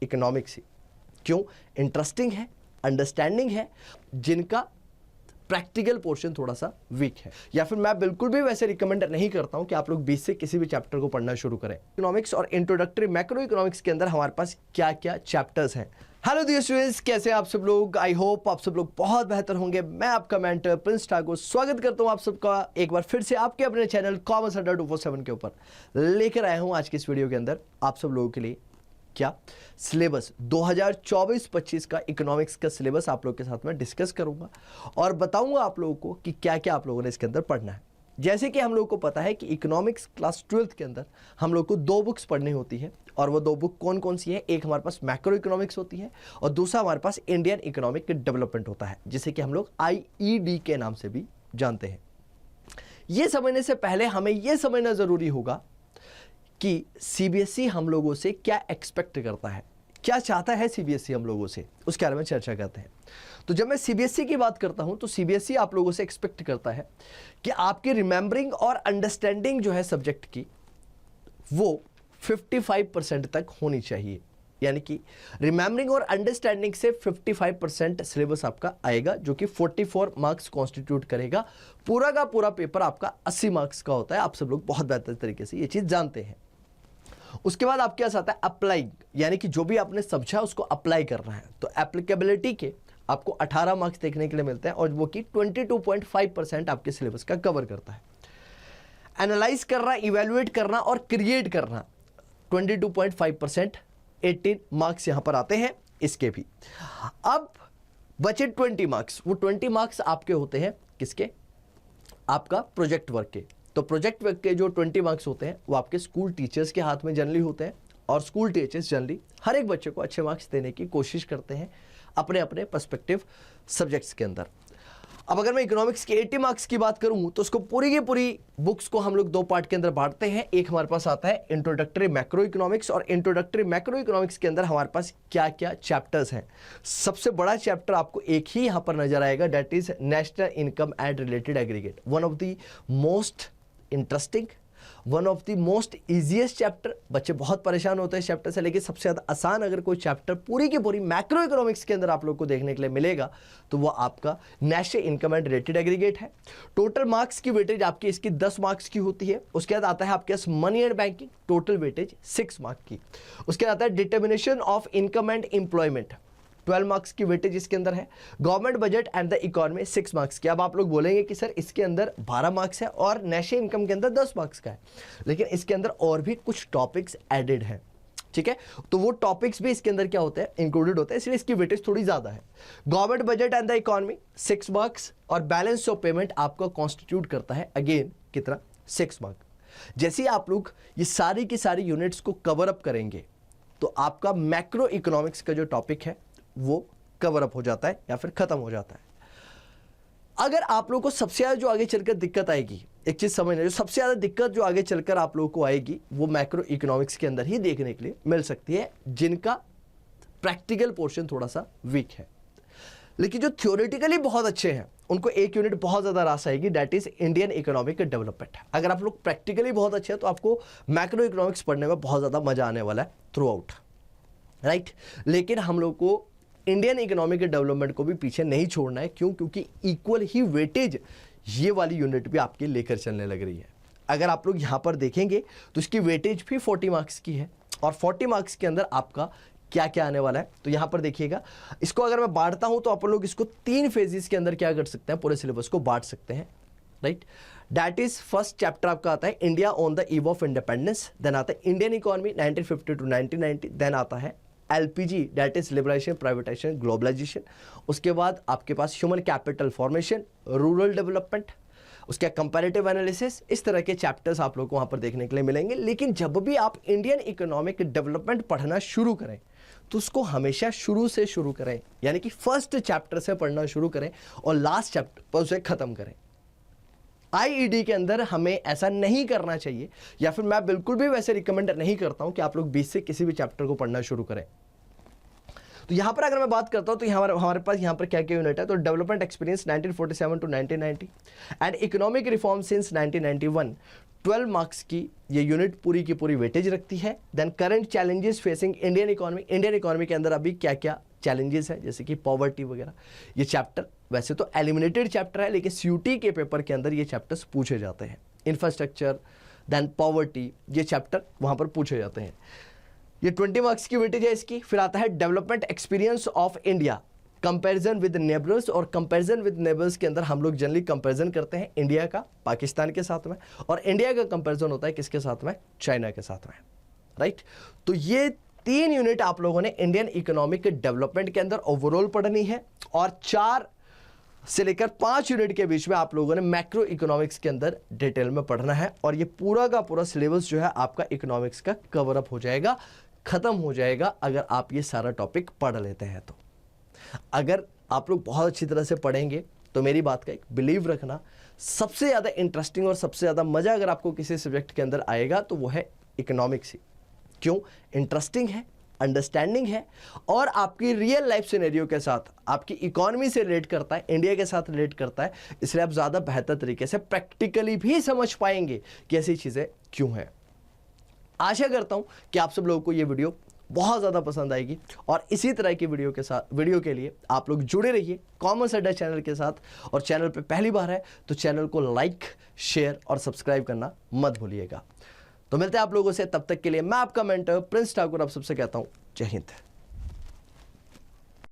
Economics ही। क्यों? Interesting है, understanding है, जिनका प्रैक्टिकल पोर्शन थोड़ा सा वीक है। या फिर मैं बिल्कुल भी वैसे रिकमेंड नहीं करता हूं कि आप लोग 20 से किसी भी चैप्टर को पढ़ना शुरू करें। इकोनॉमिक्स और इंट्रोडक्टरी मैक्रो इकोनॉमिक्स के अंदर हमारे पास क्या क्या चैप्टर्स हैं। हेलो डियर स्टूडेंट्स, कैसे आप सब लोग? आई होप आप सब लोग बहुत बेहतर होंगे। मैं आपका मेंटर प्रिंस ठाकुर स्वागत करता हूं आप सबका एक बार फिर से आपके अपने चैनल कॉमर्स अड्डा 247 के ऊपर। लेकर आया हूं आज की इस वीडियो के अंदर आप सब लोगों के लिए क्या सिलेबस 2024-25 का इकोनॉमिक्स का सिलेबस आप लोगों के साथ में डिस्कस करूंगा और बताऊंगा आप लोगों को कि क्या क्या आप लोगों ने इसके अंदर पढ़ना है। जैसे कि हम लोगों को पता है कि इकोनॉमिक्स क्लास 12th के अंदर हम लोग को 2 बुक्स पढ़नी होती है और वो 2 बुक कौन कौन सी है। एक हमारे पास मैक्रो इकोनॉमिक्स होती है और दूसरा हमारे पास इंडियन इकोनॉमिक डेवलपमेंट होता है, जिसे कि हम लोग IED के नाम से भी जानते हैं। ये समझने से पहले हमें यह समझना जरूरी होगा कि CBSE हम लोगों से क्या एक्सपेक्ट करता है, क्या चाहता है CBSE हम लोगों से, उसके बारे में चर्चा करते हैं। तो जब मैं CBSE की बात करता हूं तो CBSE आप लोगों से एक्सपेक्ट करता है कि आपकी रिमेंबरिंग और अंडरस्टैंडिंग जो है सब्जेक्ट की वो 55% तक होनी चाहिए। यानी कि रिमेंबरिंग और अंडरस्टैंडिंग से 55% सिलेबस आपका आएगा, जो कि 44 मार्क्स कॉन्स्टिट्यूट करेगा। पूरा का पूरा पेपर आपका 80 मार्क्स का होता है। आप सब लोग बहुत बेहतर तरीके से ये चीज जानते हैं। उसके बाद आपके पास आता है अप्लाई, यानी कि जो भी आपने समझा उसको अप्लाई करना है। तो एप्लीकेबिलिटी के आपको 18 मार्क्स देखने के लिए मिलते हैं और वो कि 22.5% आपके सिलेबस का कवर करता है। एनालाइज करना, इवेल्युएट करना और क्रिएट करना 22.5%, 18 मार्क्स यहां पर आते हैं इसके भी। अब बचे 20 मार्क्स। वो 20 मार्क्स आपके होते हैं किसके? आपका प्रोजेक्ट वर्क के। तो प्रोजेक्ट वर्क के जो 20 मार्क्स होते हैं वो आपके स्कूल टीचर्स के हाथ में जनरली होते हैं और स्कूल टीचर्स जनरली हर एक बच्चे को अच्छे मार्क्स देने की कोशिश करते हैं अपने अपने पर्सपेक्टिव सब्जेक्ट्स के अंदर। अब अगर मैं इकोनॉमिक्स के 80 मार्क्स की बात करूं तो उसको पूरी की पूरी बुक्स को हम लोग 2 पार्ट के अंदर बांटते हैं। एक हमारे पास आता है इंट्रोडक्टरी मैक्रो इकोनॉमिक्स, और इंट्रोडक्टरी मैक्रो इकोनॉमिक्स के अंदर हमारे पास क्या क्या चैप्टर्स हैं। सबसे बड़ा चैप्टर आपको एक ही यहां पर नजर आएगा, that is national income and related aggregate. One of the most interesting, one of the most easiest chapter. बच्चे बहुत परेशान होते हैं इस चैप्टर से, लेकिन सबसे ज्यादा आसान अगर कोई चैप्टर पूरी की पूरी मैक्रो इकोनॉमिक्स के अंदर आप लोग को देखने के लिए मिलेगा तो वो आपका national income and related aggregate है। टोटल मार्क्स की वेटेज आपकी इसकी 10 मार्क्स की होती है। उसके बाद आता है आपके पास money and banking, total weightage 6 marks की। उसके बाद आता है determination of income and employment, 12 marks की वेटेज इसके अंदर है। Government budget and the economy 6 marks की। अब आप लोग बोलेंगे कि सर इसके अंदर 12 मार्क्स है और नेशनल इनकम के अंदर 10 मार्क्स का है, लेकिन इसके अंदर और भी कुछ टॉपिक्स एडेड हैं, ठीक है। तो वो टॉपिक्स भी इसके अंदर क्या होते हैं, इंक्लूडेड होते हैं, इसलिए इसकी वेटेज थोड़ी ज्यादा है। Government budget and the economy 6 marks और बैलेंस ऑफ पेमेंट आपको कॉन्स्टिट्यूट करता है अगेन कितना, 6 मार्क्स। जैसे आप लोग ये सारी की सारी यूनिट्स को कवर अप करेंगे तो आपका मैक्रो इकोनॉमिक्स का जो टॉपिक है वो कवर अप हो जाता है या फिर खत्म हो जाता है। अगर आप लोगों को सबसे ज्यादा जो आगे चलकर दिक्कत आएगी, एक चीज समझना, जो सबसे ज्यादा दिक्कत जो आगे चलकर आप लोगों को आएगी वो मैक्रो इकोनॉमिक्स के अंदर ही देखने के लिए मिल सकती है, जिनका प्रैक्टिकल पोर्शन थोड़ा सा वीक है। लेकिन जो थ्योरेटिकली बहुत अच्छे हैं उनको एक यूनिट बहुत ज्यादा रास आएगी, that is Indian economic development. अगर आप लोग प्रैक्टिकली बहुत अच्छे हैं तो आपको मैक्रो इकोनॉमिक्स पढ़ने में बहुत ज्यादा मजा आने वाला है थ्रू आउट, राइट। लेकिन हम लोग को इंडियन इकोनॉमिक डेवलपमेंट को भी पीछे नहीं छोड़ना है। क्यों? क्योंकि इक्वल ही वेटेज ये वाली यूनिट भी आपके लेकर चलने लग रही है। अगर आप लोग यहां पर देखेंगे तो इसकी वेटेज भी 40 मार्क्स की है और 40 मार्क्स के अंदर आपका क्या क्या आने वाला है। तो यहां पर देखिएगा, इसको अगर मैं बांटता हूं तो आप लोग इसको 3 फेजेस के अंदर क्या कर सकते हैं, पूरे सिलेबस को बांट सकते हैं, right. That is first chapter आपका आता है India on the eve of independence, then आता है इंडियन इकोनॉमी 1950 टू 1990, देन आता है LPG that is liberation, privatisation, globalisation. उसके बाद आपके पास human capital formation, rural development, उसके कंपैरेटिव एनालिसिस। इस तरह के चैप्टर्स आप लोग को वहां पर देखने के लिए मिलेंगे। लेकिन जब भी आप इंडियन इकोनॉमिक डेवलपमेंट पढ़ना शुरू करें तो उसको हमेशा शुरू से शुरू करें, यानी कि फर्स्ट चैप्टर से पढ़ना शुरू करें और लास्ट चैप्टर पर उसे खत्म करें। IED के अंदर हमें ऐसा नहीं करना चाहिए, या फिर मैं बिल्कुल भी वैसे रिकमेंड नहीं करता हूं कि आप लोग 20 से किसी भी चैप्टर को पढ़ना शुरू करें। तो यहाँ पर अगर मैं बात करता हूँ तो हमारे पास यहाँ पर क्या क्या यूनिट है, तो development experience 1947 to 1990 and economic reform since 1991, 12 marks की ये यूनिट पूरी की पूरी वेटेज रखती है। Then current challenges facing Indian economy के अंदर अभी क्या क्या चैलेंजेस है, जैसे कि पॉवर्टी वगैरह। ये चैप्टर वैसे तो एलिमिनेटेड चैप्टर है, लेकिन सीयूटी के पेपर के अंदर ये चैप्टर्स पूछे जाते हैं। इंफ्रास्ट्रक्चर, देन पॉवर्टी, ये चैप्टर वहाँ पर पूछे जाते हैं। ये 20 मार्क्स की वेटेज है इसकी। फिर आता है development experience of India, comparison with neighbours, और कंपैरिजन विद नेबर्स के अंदर हम लोग जनरली कंपैरिजन करते हैं इंडिया का पाकिस्तान के साथ में, और इंडिया का कंपैरिजन होता है किसके साथ में, चाइना के साथ में, राइट। तो ये 3 यूनिट आप लोगों ने इंडियन इकोनॉमिक डेवलपमेंट के अंदर ओवरऑल पढ़नी है, और 4 से लेकर 5 यूनिट के बीच में आप लोगों ने मैक्रो इकोनॉमिक्स के अंदर डिटेल में पढ़ना है। और ये पूरा का पूरा सिलेबस जो है आपका इकोनॉमिक्स का कवर अप हो जाएगा, खत्म हो जाएगा, अगर आप ये सारा टॉपिक पढ़ लेते हैं तो। अगर आप लोग बहुत अच्छी तरह से पढ़ेंगे तो मेरी बात का एक बिलीव रखना, सबसे ज़्यादा इंटरेस्टिंग और सबसे ज़्यादा मज़ा अगर आपको किसी सब्जेक्ट के अंदर आएगा तो वो है इकोनॉमिक्स ही। क्यों? इंटरेस्टिंग है, अंडरस्टैंडिंग है, और आपकी रियल लाइफ सिनेरियो के साथ, आपकी इकोनॉमी से रिलेट करता है, इंडिया के साथ रिलेट करता है, इसलिए आप ज़्यादा बेहतर तरीके से प्रैक्टिकली भी समझ पाएंगे कि ऐसी चीज़ें क्यों हैं। आशा करता हूं कि आप सब लोगों को ये वीडियो बहुत ज़्यादा पसंद आएगी, और इसी तरह की वीडियो के लिए आप लोग जुड़े रहिए कॉमर्स अड्डा चैनल के साथ। और चैनल पे पहली बार है तो चैनल को लाइक, शेयर और सब्सक्राइब करना मत भूलिएगा। तो मिलते हैं आप लोगों से, तब तक के लिए मैं आपका मेंटर प्रिंस ठाकुर आप सबसे कहता हूँ जय हिंद।